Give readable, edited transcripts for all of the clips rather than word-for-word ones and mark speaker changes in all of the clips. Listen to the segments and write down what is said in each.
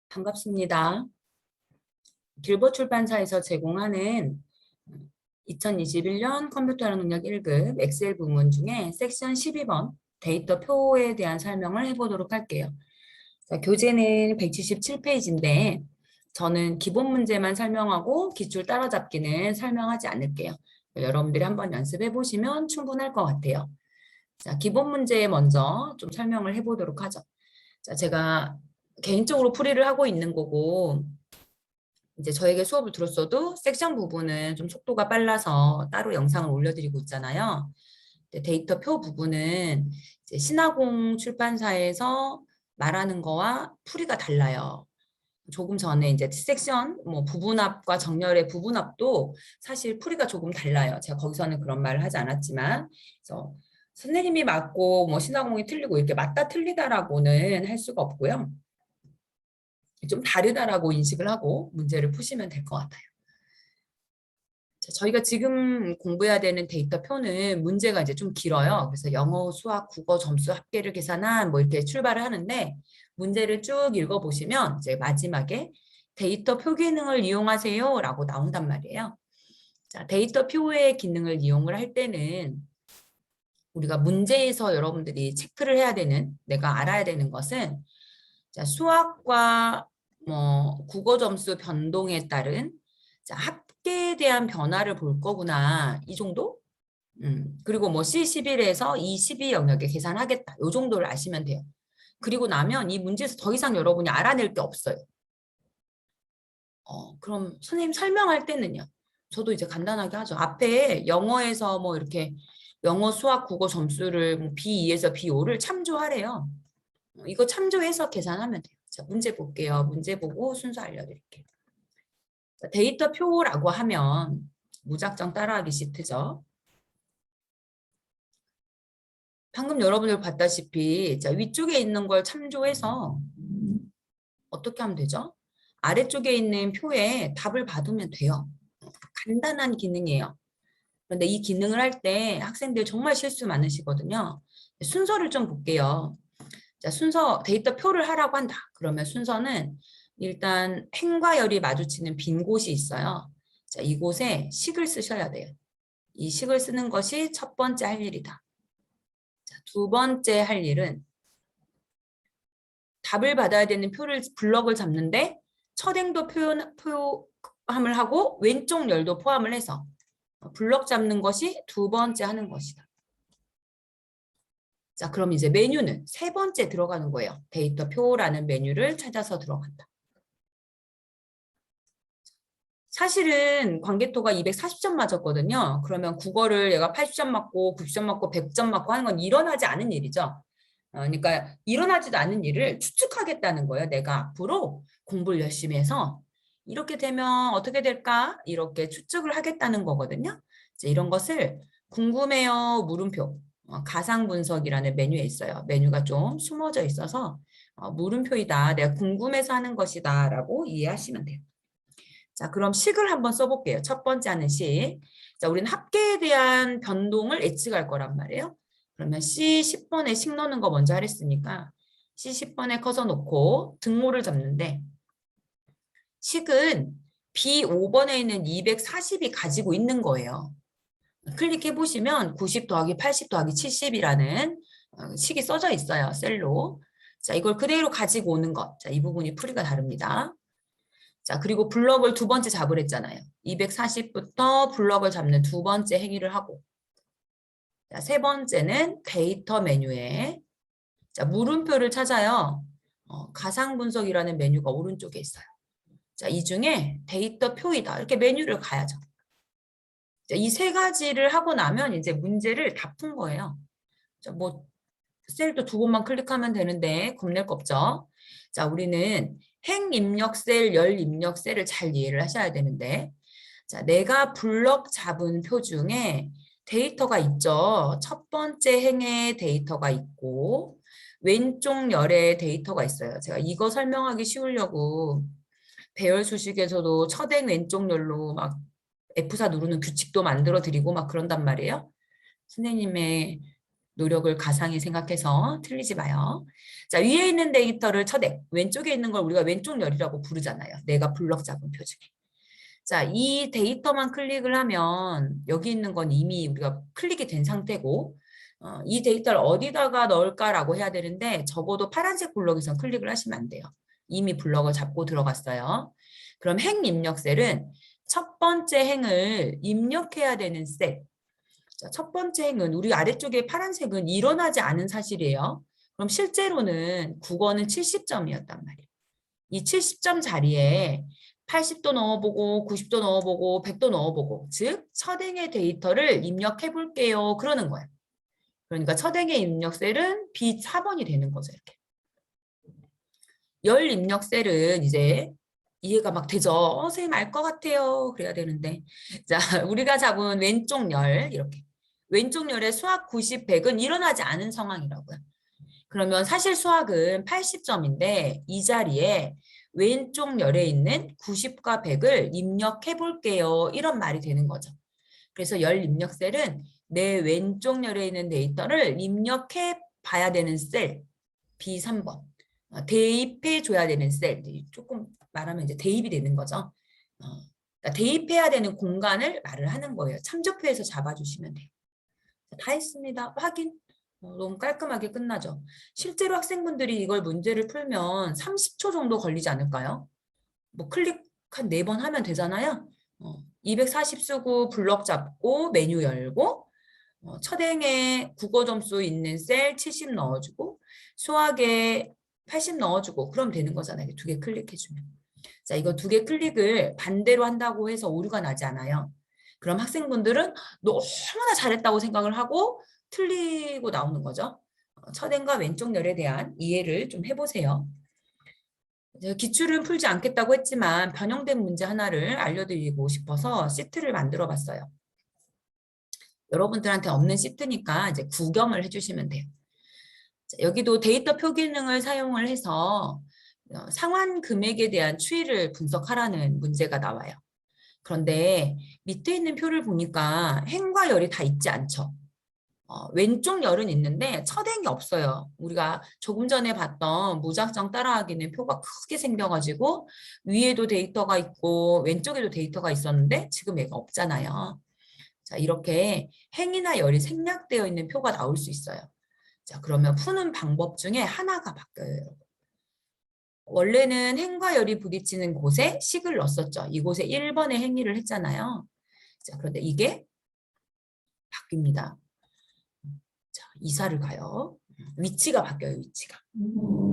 Speaker 1: 반갑습니다. 길버 출판사에서 제공하는 2021년 컴퓨터랑 능력 1급 엑셀 부문 중에 섹션 12번 데이터 표에 대한 설명을 해보도록 할게요. 자, 교재는 177페이지인데 저는 기본 문제만 설명하고 기출 따라잡기는 설명하지 않을게요. 여러분들이 한번 연습해 보시면 충분할 것 같아요. 자, 기본 문제 먼저 좀 설명을 해보도록 하죠. 자, 제가 개인적으로 풀이를 하고 있는 거고 이제 저에게 수업을 들었어도 섹션 부분은 좀 속도가 빨라서 따로 영상을 올려드리고 있잖아요. 데이터 표 부분은 이제 신화공 출판사에서 말하는 거와 풀이가 달라요. 조금 전에 이제 섹션 뭐 부분합과 정렬의 부분합도 사실 풀이가 조금 달라요. 제가 거기서는 그런 말을 하지 않았지만, 그래서 선생님이 맞고 뭐 신화공이 틀리고 이렇게 맞다 틀리다라고는 할 수가 없고요. 좀 다르다라고 인식을 하고 문제를 푸시면 될 것 같아요. 자, 저희가 지금 공부해야 되는 데이터 표는 문제가 이제 좀 길어요. 그래서 영어, 수학, 국어 점수 합계를 계산한 뭐 이렇게 출발을 하는데 문제를 쭉 읽어보시면 이제 마지막에 데이터 표 기능을 이용하세요 라고 나온단 말이에요. 자, 데이터 표의 기능을 이용을 할 때는 우리가 문제에서 여러분들이 체크를 해야 되는, 내가 알아야 되는 것은 자, 수학과 뭐 국어 점수 변동에 따른 자, 합계에 대한 변화를 볼 거구나. 이 정도? 그리고 뭐 C11에서 E12 영역에 계산하겠다. 이 정도를 아시면 돼요. 그리고 나면 이 문제에서 더 이상 여러분이 알아낼 게 없어요. 그럼 선생님 설명할 때는요. 저도 이제 간단하게 하죠. 앞에 영어에서 뭐 이렇게 영어, 수학, 국어 점수를 뭐 B2에서 B5를 참조하래요. 이거 참조해서 계산하면 돼요. 자, 문제 볼게요. 문제 보고 순서 알려드릴게요. 자, 데이터 표라고 하면 무작정 따라하기 시트죠. 방금 여러분들 봤다시피 자, 위쪽에 있는 걸 참조해서 어떻게 하면 되죠? 아래쪽에 있는 표에 답을 받으면 돼요. 간단한 기능이에요. 그런데 이 기능을 할 때 학생들 정말 실수 많으시거든요. 순서를 좀 볼게요. 자, 순서 데이터 표를 하라고 한다. 그러면 순서는 일단 행과 열이 마주치는 빈 곳이 있어요. 자, 이곳에 식을 쓰셔야 돼요. 이 식을 쓰는 것이 첫 번째 할 일이다. 자, 두 번째 할 일은 답을 받아야 되는 표를 블럭을 잡는데 첫 행도 포함을 하고 왼쪽 열도 포함을 해서 블럭 잡는 것이 두 번째 하는 것이다. 자, 그럼 이제 메뉴는 세 번째 들어가는 거예요. 데이터 표라는 메뉴를 찾아서 들어간다. 사실은 관계토가 240점 맞았거든요. 그러면 국어를 얘가 80점 맞고 90점 맞고 100점 맞고 하는 건 일어나지 않은 일이죠. 그러니까 일어나지도 않은 일을 추측하겠다는 거예요. 내가 앞으로 공부를 열심히 해서 이렇게 되면 어떻게 될까? 이렇게 추측을 하겠다는 거거든요. 이제 이런 것을 궁금해요 물음표 가상 분석이라는 메뉴에 있어요. 메뉴가 좀 숨어져 있어서 물음표이다. 내가 궁금해서 하는 것이다 라고 이해하시면 돼요. 자, 그럼 식을 한번 써볼게요. 첫 번째 하는 식. 자, 우리는 합계에 대한 변동을 예측할 거란 말이에요. 그러면 C10번에 식 넣는 거 먼저 하랬으니까 C10번에 커서 놓고 등호를 잡는데 식은 B5번에 있는 240이 가지고 있는 거예요. 클릭해 보시면 90 더하기 80 더하기 70이라는 식이 써져 있어요. 셀로. 자, 이걸 그대로 가지고 오는 것. 자, 이 부분이 풀이가 다릅니다. 자, 그리고 블럭을 두 번째 잡으랬잖아요. 240부터 블럭을 잡는 두 번째 행위를 하고. 자, 세 번째는 데이터 메뉴에 자, 물음표를 찾아요. 가상 분석이라는 메뉴가 오른쪽에 있어요. 자, 이 중에 데이터 표이다. 이렇게 메뉴를 가야죠. 이 세 가지를 하고 나면 이제 문제를 다 푼 거예요. 자, 뭐 셀도 두 번만 클릭하면 되는데 겁낼 거 없죠. 자, 우리는 행 입력 셀, 열 입력 셀을 잘 이해를 하셔야 되는데 자, 내가 블럭 잡은 표 중에 데이터가 있죠. 첫 번째 행에 데이터가 있고 왼쪽 열에 데이터가 있어요. 제가 이거 설명하기 쉬우려고 배열 수식에서도 첫 행 왼쪽 열로 막 F4 누르는 규칙도 만들어 드리고 막 그런단 말이에요. 선생님의 노력을 가상히 생각해서 틀리지 마요. 자, 위에 있는 데이터를 첫엑, 왼쪽에 있는 걸 우리가 왼쪽 열이라고 부르잖아요. 내가 블럭 잡은 표 중에. 자, 이 데이터만 클릭을 하면 여기 있는 건 이미 우리가 클릭이 된 상태고 이 데이터를 어디다가 넣을까라고 해야 되는데 적어도 파란색 블럭에선 클릭을 하시면 안 돼요. 이미 블럭을 잡고 들어갔어요. 그럼 행 입력 셀은 첫 번째 행을 입력해야 되는 셀. 자, 첫 번째 행은 우리 아래쪽에 파란색은 일어나지 않은 사실이에요. 그럼 실제로는 국어는 70점이었단 말이에요. 이 70점 자리에 80도 넣어보고 90도 넣어보고 100도 넣어보고 즉 첫행의 데이터를 입력해 볼게요. 그러는 거예요. 그러니까 첫행의 입력 셀은 B4번이 되는 거죠. 이렇게. 열 입력 셀은 이제 이해가 막 되죠. 선생님 알 것 같아요. 그래야 되는데. 자, 우리가 잡은 왼쪽 열 이렇게. 왼쪽 열의 수학 90, 100은 일어나지 않은 상황이라고요. 그러면 사실 수학은 80점인데 이 자리에 왼쪽 열에 있는 90과 100을 입력해 볼게요. 이런 말이 되는 거죠. 그래서 열 입력 셀은 내 왼쪽 열에 있는 데이터를 입력해 봐야 되는 셀 B3번. 대입해 줘야 되는 셀. 조금 말하면 이제 대입이 되는 거죠. 그러니까 대입해야 되는 공간을 말을 하는 거예요. 참조표에서 잡아주시면 돼요. 다 했습니다. 확인. 너무 깔끔하게 끝나죠. 실제로 학생분들이 이걸 문제를 풀면 30초 정도 걸리지 않을까요? 뭐 클릭 한 4번 하면 되잖아요. 240 쓰고 블럭 잡고 메뉴 열고 첫 행에 국어 점수 있는 셀 70 넣어주고 수학에 80 넣어주고 그럼 되는 거잖아요. 2개 클릭해주면. 자, 이거 2개 클릭을 반대로 한다고 해서 오류가 나지 않아요. 그럼 학생분들은 너무나 잘했다고 생각을 하고 틀리고 나오는 거죠. 첫행과 왼쪽 열에 대한 이해를 좀 해보세요. 기출은 풀지 않겠다고 했지만 변형된 문제 하나를 알려드리고 싶어서 시트를 만들어 봤어요. 여러분들한테 없는 시트니까 이제 구경을 해주시면 돼요. 자, 여기도 데이터 표 기능을 사용을 해서 상환 금액에 대한 추이를 분석하라는 문제가 나와요. 그런데 밑에 있는 표를 보니까 행과 열이 다 있지 않죠. 왼쪽 열은 있는데 첫행이 없어요. 우리가 조금 전에 봤던 무작정 따라하기는 표가 크게 생겨가지고 위에도 데이터가 있고 왼쪽에도 데이터가 있었는데 지금 얘가 없잖아요. 자, 이렇게 행이나 열이 생략되어 있는 표가 나올 수 있어요. 자, 그러면 푸는 방법 중에 하나가 바뀌어요. 원래는 행과 열이 부딪히는 곳에 식을 넣었었죠. 이곳에 1번의 행위를 했잖아요. 자, 그런데 이게 바뀝니다. 자, 이사를 가요. 위치가 바뀌어요, 위치가.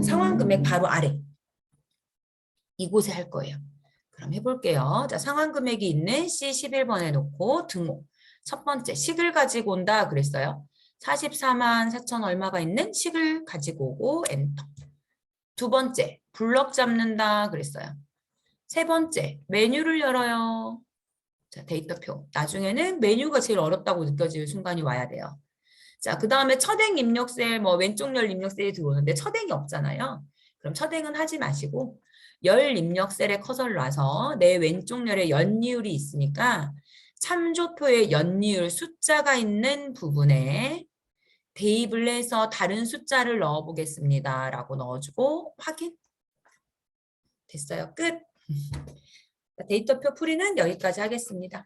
Speaker 1: 상환 금액 바로 아래. 이곳에 할 거예요. 그럼 해볼게요. 자, 상환 금액이 있는 C11번에 놓고 등호. 첫 번째, 식을 가지고 온다 그랬어요. 44만 4천 얼마가 있는 식을 가지고 오고 엔터. 두 번째, 블럭 잡는다 그랬어요. 세 번째, 메뉴를 열어요. 자, 데이터표. 나중에는 메뉴가 제일 어렵다고 느껴질 순간이 와야 돼요. 자, 그 다음에 첫행 입력셀, 뭐 왼쪽 열 입력셀이 들어오는데 첫행이 없잖아요. 그럼 첫행은 하지 마시고 열 입력셀에 커서를 놔서 내 왼쪽 열에 연이율이 있으니까 참조표에 연이율 숫자가 있는 부분에 대입을 해서 다른 숫자를 넣어보겠습니다. 라고 넣어주고 확인. 됐어요. 끝. 데이터표 풀이는 여기까지 하겠습니다.